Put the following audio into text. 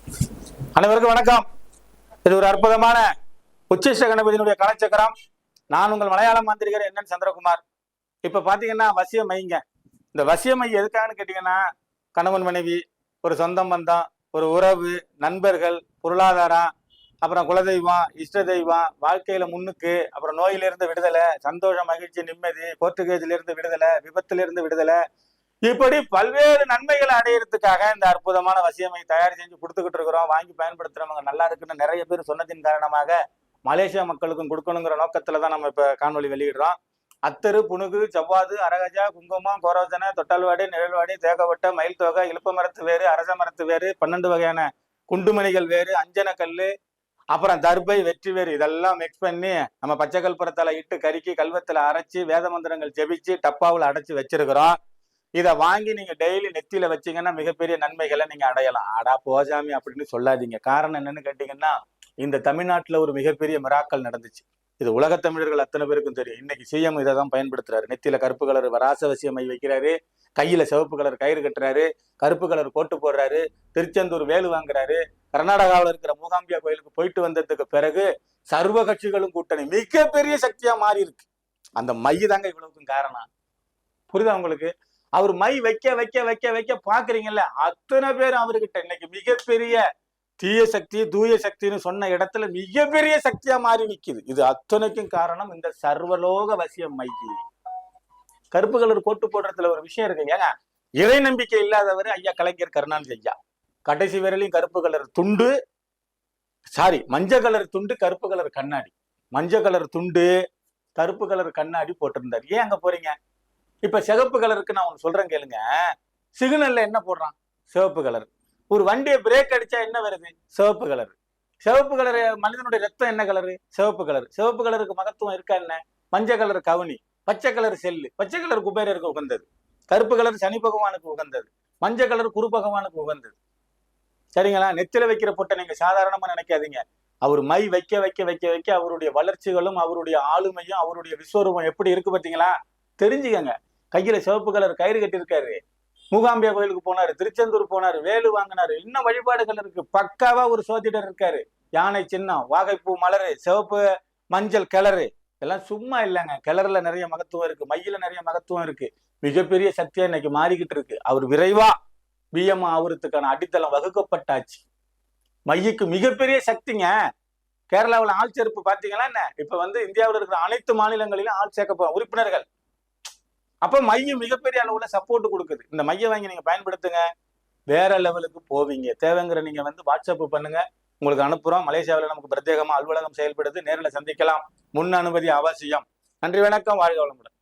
அனைவருக்கும் வணக்கம். இது ஒரு அற்புதமான உச்சிஷ்ட கணபதியினுடைய கலைச்சக்கரம். நான் உங்கள் மலையாளம் மாந்திரிகர் என்னன் சந்திரகுமார். இப்ப பாத்தீங்கன்னா வசிய மைங்க. இந்த வசிய மை எதுக்காகன்னு கேட்டீங்கன்னா, கணவன் மனைவி, ஒரு சொந்தம் பந்தம், ஒரு உறவு, நண்பர்கள், பொருளாதாரம், அப்புறம் குலதெய்வம், இஷ்ட தெய்வம், வாழ்க்கையில முன்னுக்கு, அப்புறம் நோயிலிருந்து விடுதலை, சந்தோஷம், மகிழ்ச்சி, நிம்மதி, கோர்ட்டு கேஜிலிருந்து விடுதலை, விபத்திலிருந்து விடுதலை, இப்படி பல்வேறு நன்மைகளை அடையிறதுக்காக இந்த அற்புதமான வசியமை தயார் செஞ்சு கொடுத்துக்கிட்டு இருக்கிறோம். வாங்கி பயன்படுத்துறவங்க நல்லா இருக்குன்னு நிறைய பேர் சொன்னதின் காரணமாக மலேசியா மக்களுக்கும் கொடுக்கணுங்கிற நோக்கத்துலதான் நம்ம இப்ப காணொலி வெளியிடுறோம். அத்தரு, புனுகு, செவ்வாது, அரகஜா, குங்குமம், கோரோசனை, தொட்டல்வாடி, நிழல்வாடி, தேகவட்ட, மயில் தோகை, இழுப்ப மரத்து வேறு, அரச மரத்து வேறு, 12 வகையான குண்டுமணிகள் வேறு, அஞ்சன கல்லு, அப்புறம் தர்பை, வெற்றி வேறு, இதெல்லாம் மிக்ஸ் பண்ணி நம்ம பச்சை கல்புரத்தால இட்டு கருக்கி கல்வத்துல அரைச்சி வேத மந்திரங்கள் ஜெபிச்சு டப்பாவில் அடைச்சு வச்சிருக்கிறோம். இதை வாங்கி நீங்க டெய்லி நெத்தியில வச்சீங்கன்னா மிகப்பெரிய நன்மைகளை நீங்க அடையலாம். ஆடா போஜாமி அப்படின்னு சொல்லாதீங்க. காரணம் என்னன்னு கேட்டீங்கன்னா, இந்த தமிழ்நாட்டுல ஒரு மிகப்பெரிய மிராக்கள் நடந்துச்சு. இது உலக தமிழர்கள் அத்தனை பேருக்கும் தெரியும். இன்னைக்கு சிஎம் இதை தான் பயன்படுத்துறாரு. நெத்தியில கருப்பு கலர் வராசவசிய மை வைக்கிறாரு, கையில சிவப்பு கலர் கயிறு கட்டுறாரு, கருப்பு கலர் கோட்டு போடுறாரு, திருச்செந்தூர் வேலு வாங்குறாரு. கர்நாடகாவில் இருக்கிற மூகாம்பியா கோயிலுக்கு போயிட்டு வந்ததுக்கு பிறகு சர்வ கட்சிகளும் கூட்டணி மிகப்பெரிய சக்தியா மாறி இருக்கு. அந்த மை தாங்க இவ்வளவுக்கும் காரணம். புரியுதா உங்களுக்கு? அவர் மை வைக்க வைக்க வைக்க வைக்க பாக்குறீங்கல்ல, அத்தனை பேர் அவர்கிட்ட இன்னைக்கு மிகப்பெரிய தீய சக்தி தூய சக்தின்னு சொன்ன இடத்துல மிகப்பெரிய சக்தியா மாறி நிக்குது. இது அத்தனைக்கும் காரணம் இந்த சர்வலோக வசியம் மை. கருப்பு கலர் கோட்டு போடுறதுல ஒரு விஷயம் இருக்கு. ஏங்க, இறை நம்பிக்கை இல்லாதவர் ஐயா கலைஞர் கருணாநிதி ஐயா கடைசி விரலையும் கருப்பு கலர் துண்டு, மஞ்சள் கலர் துண்டு, கருப்பு கலர் கண்ணாடி, மஞ்சள் கலர் துண்டு, கருப்பு கலர் கண்ணாடி போட்டிருந்தார். ஏன் அங்க போறீங்க? இப்ப சிவப்பு கலருக்கு நான் ஒண்ணு சொல்றேன் கேளுங்க. சிக்னல்ல என்ன போடுறான்? சிவப்பு கலர். ஒரு வண்டியை பிரேக் அடிச்சா என்ன வருது? சிவப்பு கலர். சிவப்பு கலர். மனிதனுடைய ரத்தம் என்ன கலரு? சிவப்பு கலர். சிவப்பு கலருக்கு மகத்துவம் இருக்கா என்ன? மஞ்சள் கலர் கவுனி, பச்சை கலர் செல்லு. பச்சை கலர் குபேரருக்கு உகந்தது, கருப்பு கலர் சனி பகவானுக்கு உகந்தது, மஞ்சள் கலர் குரு பகவானுக்கு உகந்தது. சரிங்களா? நெத்தில வைக்கிற பொட்டை நீங்க சாதாரணமா நினைக்காதீங்க. அவர் மை வைக்க வைக்க வைக்க வைக்க அவருடைய வளர்ச்சிகளும் அவருடைய ஆளுமையும் அவருடைய விஸ்வரூபம் எப்படி இருக்கு பார்த்தீங்களா? தெரிஞ்சுக்கங்க. கையில சிவப்பு கலர் கயிறு கட்டி இருக்காரு, மூகாம்பியா கோயிலுக்கு போனாரு, திருச்செந்தூர் போனாரு, வேலு வாங்கினாரு, இன்னும் வழிபாடுகள் இருக்கு. பக்காவா ஒரு சோதிடர் இருக்காரு. யானை சின்னம், வாகைப்பூ மலரு, சிவப்பு மஞ்சள் கிளறு, இதெல்லாம் சும்மா இல்லைங்க. கிளறுல நிறைய மகத்துவம் இருக்கு, மையில நிறைய மகத்துவம் இருக்கு. மிகப்பெரிய சக்தியா இன்னைக்கு மாறிக்கிட்டு இருக்கு. அவர் விரைவா பிஎம் ஆகுறதுக்கான அடித்தளம் வகுக்கப்பட்டாச்சு. மையுக்கு மிகப்பெரிய சக்திங்க. கேரளாவில் ஆள் சேர்ப்பு பாத்தீங்கன்னா என்ன, இப்ப இந்தியாவில் இருக்கிற அனைத்து மாநிலங்களிலும் ஆள் சேர்க்க போற உறுப்பினர்கள். அப்ப மையம் மிகப்பெரிய அளவுல சப்போர்ட் கொடுக்குது. இந்த மையம் வாங்கி நீங்க பயன்படுத்துங்க, வேற லெவலுக்கு போவீங்க. தேவைங்கிற நீங்க வாட்ஸ்அப் பண்ணுங்க, உங்களுக்கு அனுப்புறோம். மலேசியாவில் நமக்கு பிரத்யேகமா அலுவலகம் செயல்படுது. நேரில் சந்திக்கலாம். முன் அனுமதி அவசியம். நன்றி, வணக்கம், வாழ்க வளமுடன்.